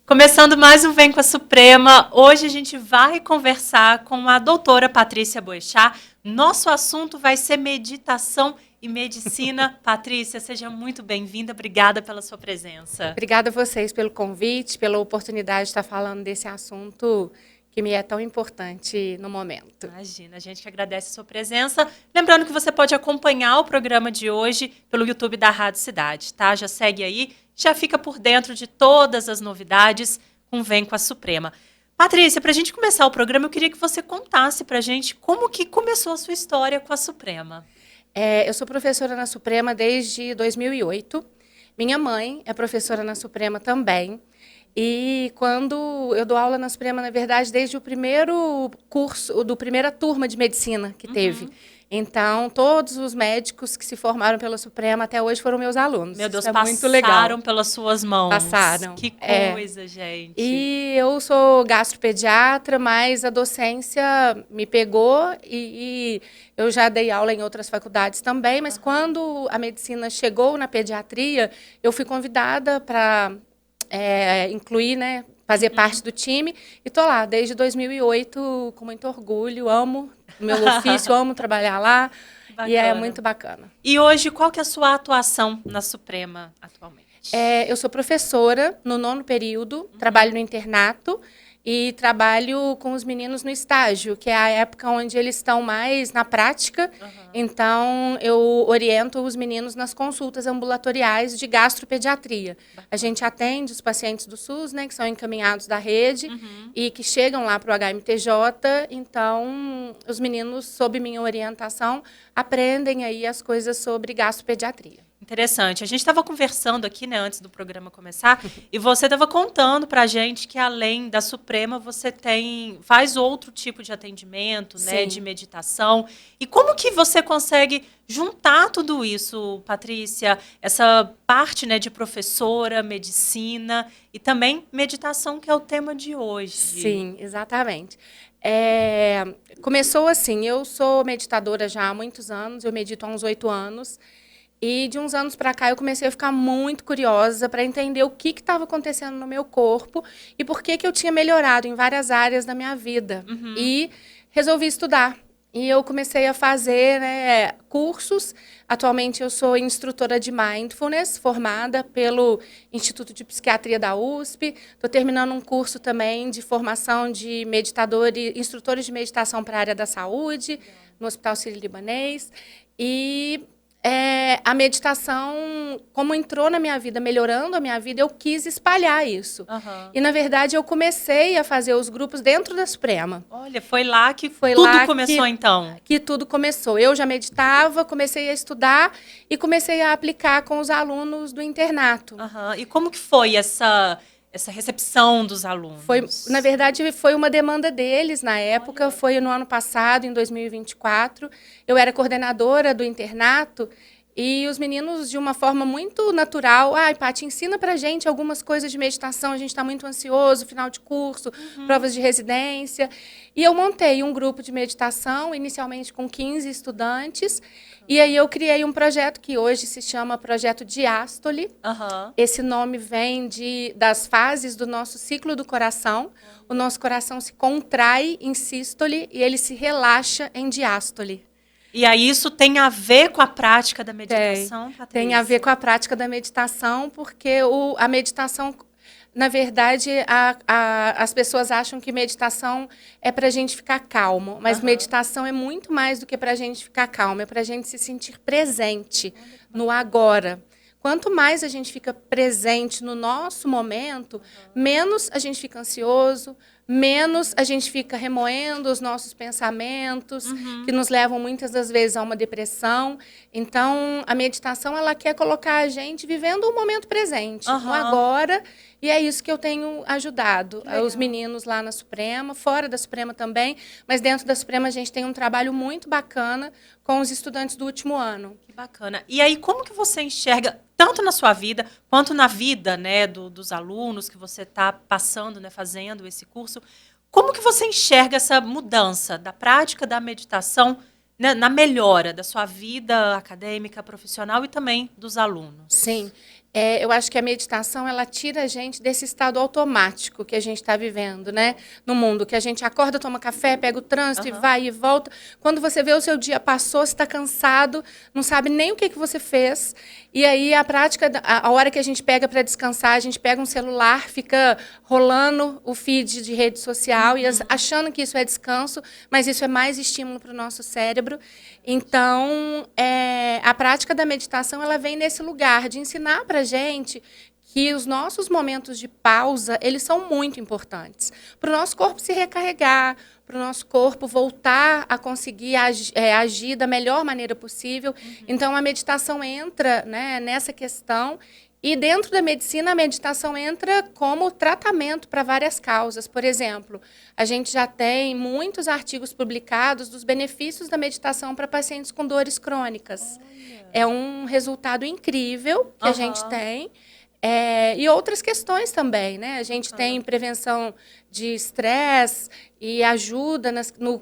Começando mais um Vem com a Suprema, hoje a gente vai conversar com a doutora Patrícia Boechat. Nosso assunto vai ser meditação e medicina. Patrícia, seja muito bem-vinda, obrigada pela sua presença. Obrigada a vocês pelo convite, pela oportunidade de estar falando desse assunto que me é tão importante no momento. Imagina, a gente que agradece a sua presença. Lembrando que você pode acompanhar o programa de hoje pelo YouTube da Rádio Cidade, tá? Já segue aí, já fica por dentro de todas as novidades com Vem com a Suprema. Patrícia, para a gente começar o programa, eu queria que você contasse para a gente como que começou a sua história com a Suprema. Eu sou professora na Suprema desde 2008. Minha mãe é professora na Suprema também. E quando eu dou aula na Suprema, na verdade, desde o primeiro curso, do primeira turma de medicina que teve. Então, todos os médicos que se formaram pela Suprema até hoje foram meus alunos. Meu Deus, isso é muito legal. Passaram pelas suas mãos. Passaram. Que coisa, gente. E eu sou gastropediatra, mas a docência me pegou e eu já dei aula em outras faculdades também, mas quando a medicina chegou na pediatria, eu fui convidada para incluir, né, fazer parte do time, e estou lá desde 2008 com muito orgulho, amo o meu ofício, amo trabalhar lá, e é muito bacana. E hoje, qual que é a sua atuação na Suprema atualmente? Eu sou professora no 9º período, trabalho no internato, e trabalho com os meninos no estágio, que é a época onde eles estão mais na prática. Então, eu oriento os meninos nas consultas ambulatoriais de gastropediatria. A gente atende os pacientes do SUS, né, que são encaminhados da rede e que chegam lá para o HMTJ. Então, os meninos, sob minha orientação, aprendem aí as coisas sobre gastropediatria. Interessante. A gente estava conversando aqui, né, antes do programa começar, e você estava contando para a gente que, além da Suprema, você faz outro tipo de atendimento, né, de meditação. E como que você consegue juntar tudo isso, Patrícia? Essa parte, né, de professora, medicina e também meditação, que é o tema de hoje. Sim, exatamente. Começou assim, eu sou meditadora já há muitos anos, eu medito há uns 8 anos. E de uns anos para cá eu comecei a ficar muito curiosa para entender o que estava acontecendo no meu corpo e por que eu tinha melhorado em várias áreas da minha vida. E resolvi estudar. E eu comecei a fazer, né, cursos. Atualmente eu sou instrutora de Mindfulness, formada pelo Instituto de Psiquiatria da USP. Estou terminando um curso também de formação de instrutores de meditação para a área da saúde, no Hospital Sírio-Libanês. E a meditação, como entrou na minha vida, melhorando a minha vida, eu quis espalhar isso. E, na verdade, eu comecei a fazer os grupos dentro da Suprema. Olha, foi lá que tudo começou, então? Que tudo começou. Eu já meditava, comecei a estudar e comecei a aplicar com os alunos do internato. E como que foi essa recepção dos alunos? Na verdade, foi uma demanda deles na época. Foi no ano passado, em 2024. Eu era coordenadora do internato e os meninos, de uma forma muito natural, Paty, ensina pra gente algumas coisas de meditação, a gente está muito ansioso, final de curso, provas de residência. E eu montei um grupo de meditação, inicialmente com 15 estudantes, e aí eu criei um projeto que hoje se chama Projeto Diástole. Esse nome vem das fases do nosso ciclo do coração. O nosso coração se contrai em sístole e ele se relaxa em diástole. E aí isso tem a ver com a prática da meditação, Patrícia? Tem a ver com a prática da meditação, porque a meditação, na verdade, as pessoas acham que meditação é para a gente ficar calmo, mas meditação é muito mais do que para a gente ficar calmo, é para a gente se sentir presente no agora. Quanto mais a gente fica presente no nosso momento, menos a gente fica ansioso, menos a gente fica remoendo os nossos pensamentos, que nos levam muitas das vezes a uma depressão. Então, a meditação, ela quer colocar a gente vivendo o momento presente, no agora, e é isso que eu tenho ajudado os meninos lá na Suprema, fora da Suprema também, mas dentro da Suprema a gente tem um trabalho muito bacana com os estudantes do último ano. Que bacana. E aí, como que você enxerga, tanto na sua vida, quanto na vida, né, dos alunos que você está passando, né, fazendo esse curso, como que você enxerga essa mudança da prática da meditação, né, na melhora da sua vida acadêmica, profissional e também dos alunos? Sim. Eu acho que a meditação, ela tira a gente desse estado automático que a gente está vivendo, né? No mundo, que a gente acorda, toma café, pega o trânsito e vai e volta. Quando você vê o seu dia passou, você está cansado, não sabe nem o que você fez. E aí, a prática, a hora que a gente pega para descansar, a gente pega um celular, fica rolando o feed de rede social e achando que isso é descanso, mas isso é mais estímulo para o nosso cérebro. Então, a prática da meditação, ela vem nesse lugar de ensinar para a gente que os nossos momentos de pausa, eles são muito importantes. Para o nosso corpo se recarregar, para o nosso corpo voltar a conseguir agir da melhor maneira possível. Então, a meditação entra, né, nessa questão. E dentro da medicina, a meditação entra como tratamento para várias causas. Por exemplo, a gente já tem muitos artigos publicados dos benefícios da meditação para pacientes com dores crônicas. Olha. É um resultado incrível que a gente tem. E outras questões também, né? A gente tem prevenção de estresse e ajuda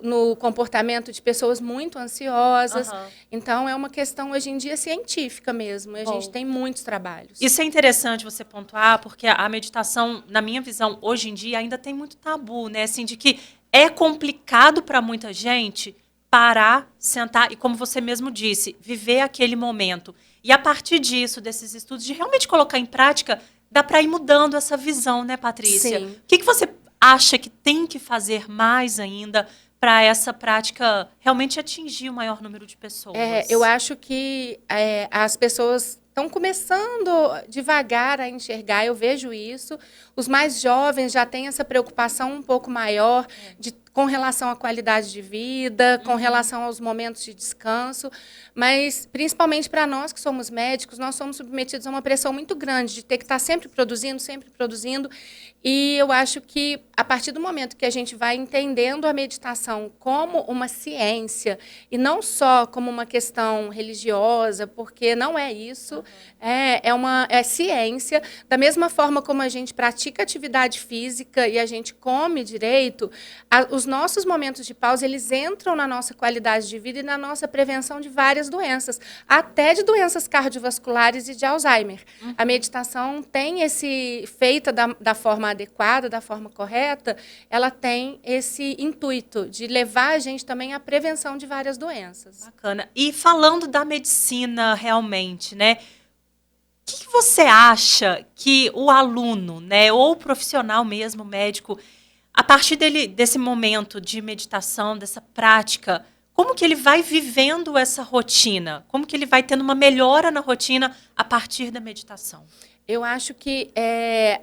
no comportamento de pessoas muito ansiosas. Então, é uma questão, hoje em dia, científica mesmo. A gente tem muitos trabalhos. Isso é interessante você pontuar, porque a meditação, na minha visão, hoje em dia, ainda tem muito tabu, né? Assim, de que é complicado para muita gente parar, sentar e, como você mesmo disse, viver aquele momento. E a partir disso, desses estudos, de realmente colocar em prática, dá para ir mudando essa visão, né, Patrícia? Sim. O que você acha que tem que fazer mais ainda para essa prática realmente atingir o maior número de pessoas? Eu acho que as pessoas estão começando devagar a enxergar, eu vejo isso. Os mais jovens já têm essa preocupação um pouco maior com relação à qualidade de vida, com relação aos momentos de descanso. Mas, principalmente para nós que somos médicos, nós somos submetidos a uma pressão muito grande de ter que estar sempre produzindo, sempre produzindo. E eu acho que, a partir do momento que a gente vai entendendo a meditação como uma ciência, e não só como uma questão religiosa, porque não é isso, é ciência. Da mesma forma como a gente pratica atividade física e a gente come direito, os nossos momentos de pausa, eles entram na nossa qualidade de vida e na nossa prevenção de várias doenças, até de doenças cardiovasculares e de Alzheimer. A meditação tem feita da forma adequada, da forma correta, ela tem esse intuito de levar a gente também à prevenção de várias doenças. Bacana. E falando da medicina realmente, né? O que você acha que o aluno, né, ou o profissional mesmo, médico, a partir desse momento de meditação, dessa prática, como que ele vai vivendo essa rotina? Como que ele vai tendo uma melhora na rotina a partir da meditação? Eu acho que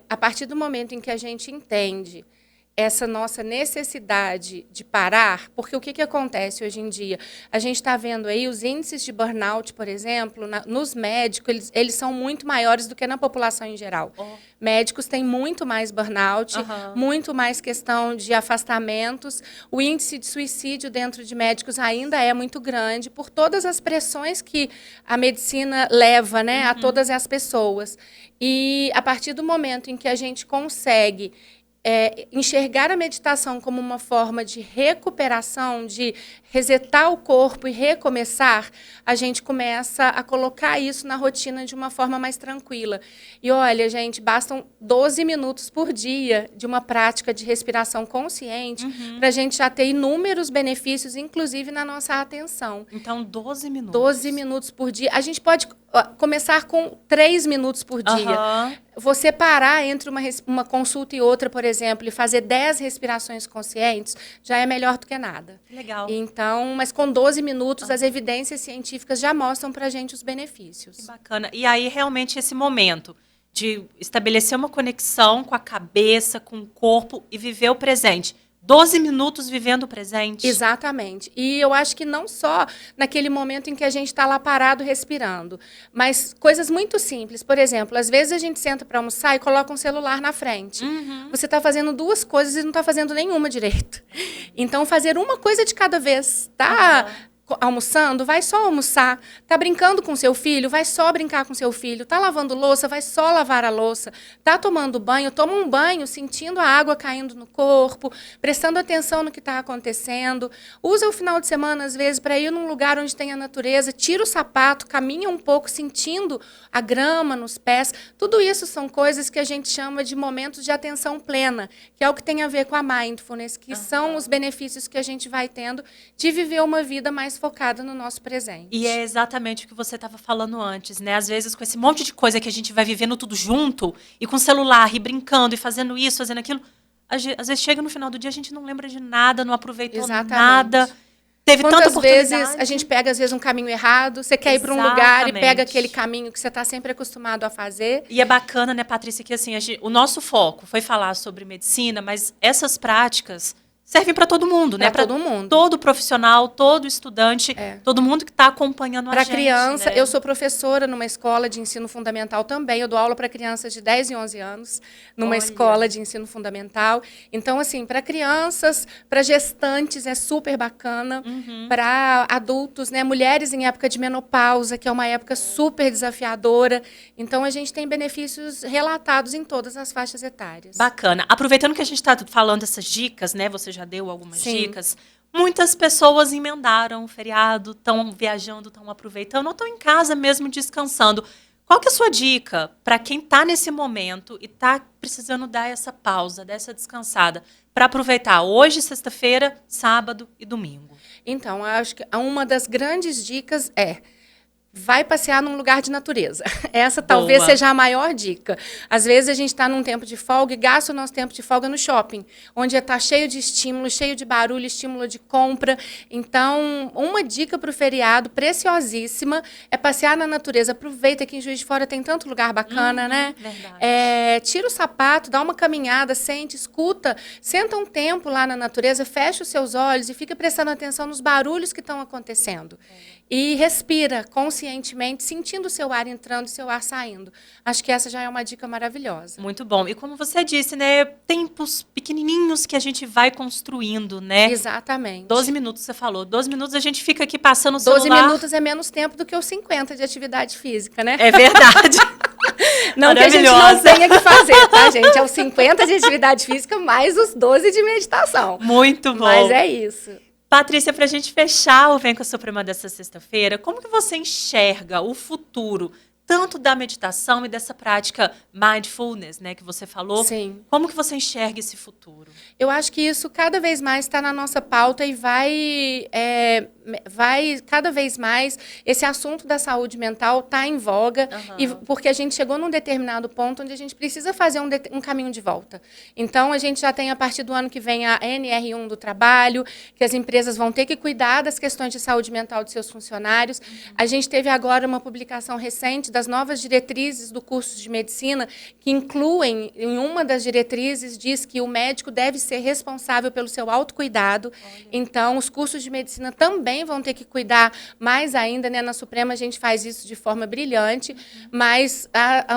a partir do momento em que a gente entende essa nossa necessidade de parar, porque o que acontece hoje em dia? A gente está vendo aí os índices de burnout, por exemplo, nos médicos, eles são muito maiores do que na população em geral. Médicos têm muito mais burnout, muito mais questão de afastamentos. O índice de suicídio dentro de médicos ainda é muito grande por todas as pressões que a medicina leva, né, a todas as pessoas. E a partir do momento em que a gente consegue enxergar a meditação como uma forma de recuperação, de resetar o corpo e recomeçar, a gente começa a colocar isso na rotina de uma forma mais tranquila. E olha, gente, bastam 12 minutos por dia de uma prática de respiração consciente para a gente já ter inúmeros benefícios, inclusive na nossa atenção. Então, 12 minutos. 12 minutos por dia. A gente pode começar com 3 minutos por dia. Você parar entre uma consulta e outra, por exemplo, e fazer 10 respirações conscientes, já é melhor do que nada. Legal. Então, mas com 12 minutos, as evidências científicas já mostram para a gente os benefícios. Que bacana. E aí, realmente, esse momento de estabelecer uma conexão com a cabeça, com o corpo e viver o presente. 12 minutos vivendo o presente. Exatamente. E eu acho que não só naquele momento em que a gente está lá parado respirando, mas coisas muito simples. Por exemplo, às vezes a gente senta para almoçar e coloca um celular na frente. Você está fazendo 2 coisas e não está fazendo nenhuma direito. Então, fazer uma coisa de cada vez, tá? almoçando, vai só almoçar. Tá brincando com seu filho, vai só brincar com seu filho. Tá lavando louça, vai só lavar a louça. Tá tomando banho, toma um banho, sentindo a água caindo no corpo, prestando atenção no que está acontecendo. Usa o final de semana, às vezes, para ir num lugar onde tem a natureza, tira o sapato, caminha um pouco, sentindo a grama nos pés. Tudo isso são coisas que a gente chama de momentos de atenção plena, que é o que tem a ver com a mindfulness, que são os benefícios que a gente vai tendo de viver uma vida mais focada no nosso presente. E é exatamente o que você estava falando antes, né? Às vezes, com esse monte de coisa que a gente vai vivendo tudo junto, e com o celular, e brincando, e fazendo isso, fazendo aquilo, às vezes chega no final do dia, a gente não lembra de nada, não aproveitou nada. Teve tanta oportunidade. Quantas vezes a gente pega, às vezes, um caminho errado, você quer ir para um lugar e pega aquele caminho que você está sempre acostumado a fazer. E é bacana, né, Patrícia, que assim, o nosso foco foi falar sobre medicina, mas essas práticas servem para todo mundo, né? Para todo mundo. Todo profissional, todo estudante, todo mundo que está acompanhando a gente. Para criança, né? Eu sou professora numa escola de ensino fundamental também. Eu dou aula para crianças de 10 e 11 anos, numa escola de ensino fundamental. Então, assim, para crianças, para gestantes é super bacana. Para adultos, né? Mulheres em época de menopausa, que é uma época super desafiadora. Então, a gente tem benefícios relatados em todas as faixas etárias. Bacana. Aproveitando que a gente está falando dessas dicas, né? Você já deu algumas dicas. Muitas pessoas emendaram o feriado, estão viajando, estão aproveitando, ou estão em casa mesmo descansando. Qual que é a sua dica para quem está nesse momento e está precisando dar essa pausa, dessa descansada, para aproveitar hoje, sexta-feira, sábado e domingo? Então, eu acho que uma das grandes dicas é: vai passear num lugar de natureza. Essa talvez seja a maior dica. Às vezes a gente está num tempo de folga e gasta o nosso tempo de folga no shopping, onde está cheio de estímulo, cheio de barulho, estímulo de compra. Então, uma dica para o feriado, preciosíssima, é passear na natureza. Aproveita que em Juiz de Fora tem tanto lugar bacana, né? Verdade. Tira o sapato, dá uma caminhada, sente, escuta, senta um tempo lá na natureza, fecha os seus olhos e fica prestando atenção nos barulhos que estão acontecendo. E respira conscientemente, sentindo o seu ar entrando e seu ar saindo. Acho que essa já é uma dica maravilhosa. Muito bom. E como você disse, né, tempos pequenininhos que a gente vai construindo, né? Exatamente. 12 minutos, você falou. 12 minutos a gente fica aqui passando o celular. 12 minutos é menos tempo do que os 50 de atividade física, né? É verdade. Não que a gente não tenha que fazer, tá, gente? É os 50 de atividade física mais os 12 de meditação. Muito bom. Mas é isso. Patrícia, para a gente fechar o Vem com a Suprema dessa sexta-feira, como que você enxerga o futuro, tanto da meditação e dessa prática mindfulness, né, que você falou? Sim. Como que você enxerga esse futuro? Eu acho que isso cada vez mais está na nossa pauta e vai cada vez mais, esse assunto da saúde mental está em voga, porque a gente chegou num determinado ponto onde a gente precisa fazer um caminho de volta. Então, a gente já tem, a partir do ano que vem, a NR1 do trabalho, que as empresas vão ter que cuidar das questões de saúde mental de seus funcionários. A gente teve agora uma publicação recente das novas diretrizes do curso de medicina, que incluem, em uma das diretrizes, diz que o médico deve ser responsável pelo seu autocuidado. Então, os cursos de medicina também vão ter que cuidar mais ainda, né? Na Suprema a gente faz isso de forma brilhante, mas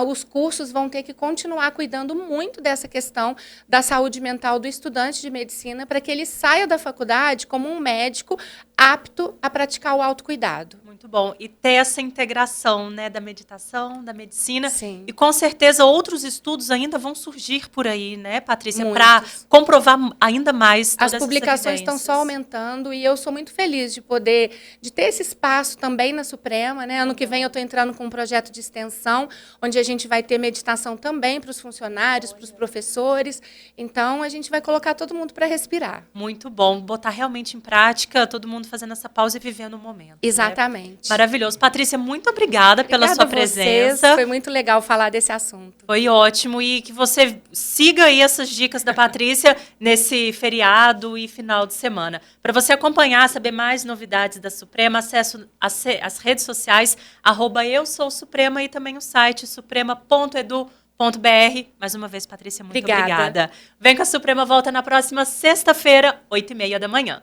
os cursos vão ter que continuar cuidando muito dessa questão da saúde mental do estudante de medicina, para que ele saia da faculdade como um médico apto a praticar o autocuidado. Muito bom. E ter essa integração, né, da meditação, da medicina. Sim. E com certeza outros estudos ainda vão surgir por aí, né, Patrícia, para comprovar ainda mais todas essas evidências. As publicações estão só aumentando e eu sou muito feliz de ter esse espaço também na Suprema, né? Ano que vem eu estou entrando com um projeto de extensão, onde a gente vai ter meditação também para os funcionários, para os professores. Então, a gente vai colocar todo mundo para respirar. Muito bom. Botar realmente em prática, todo mundo fazendo essa pausa e vivendo o momento. Exatamente. Né? Maravilhoso. Patrícia, muito obrigada pela sua presença. Foi muito legal falar desse assunto. Foi ótimo. E que você siga aí essas dicas da Patrícia nesse feriado e final de semana. Para você acompanhar, saber mais novidades da Suprema, acesse as redes sociais, @EuSouSuprema e também o site suprema.edu.br. Mais uma vez, Patrícia, muito obrigada. Vem com a Suprema, volta na próxima sexta-feira, 8h30 da manhã.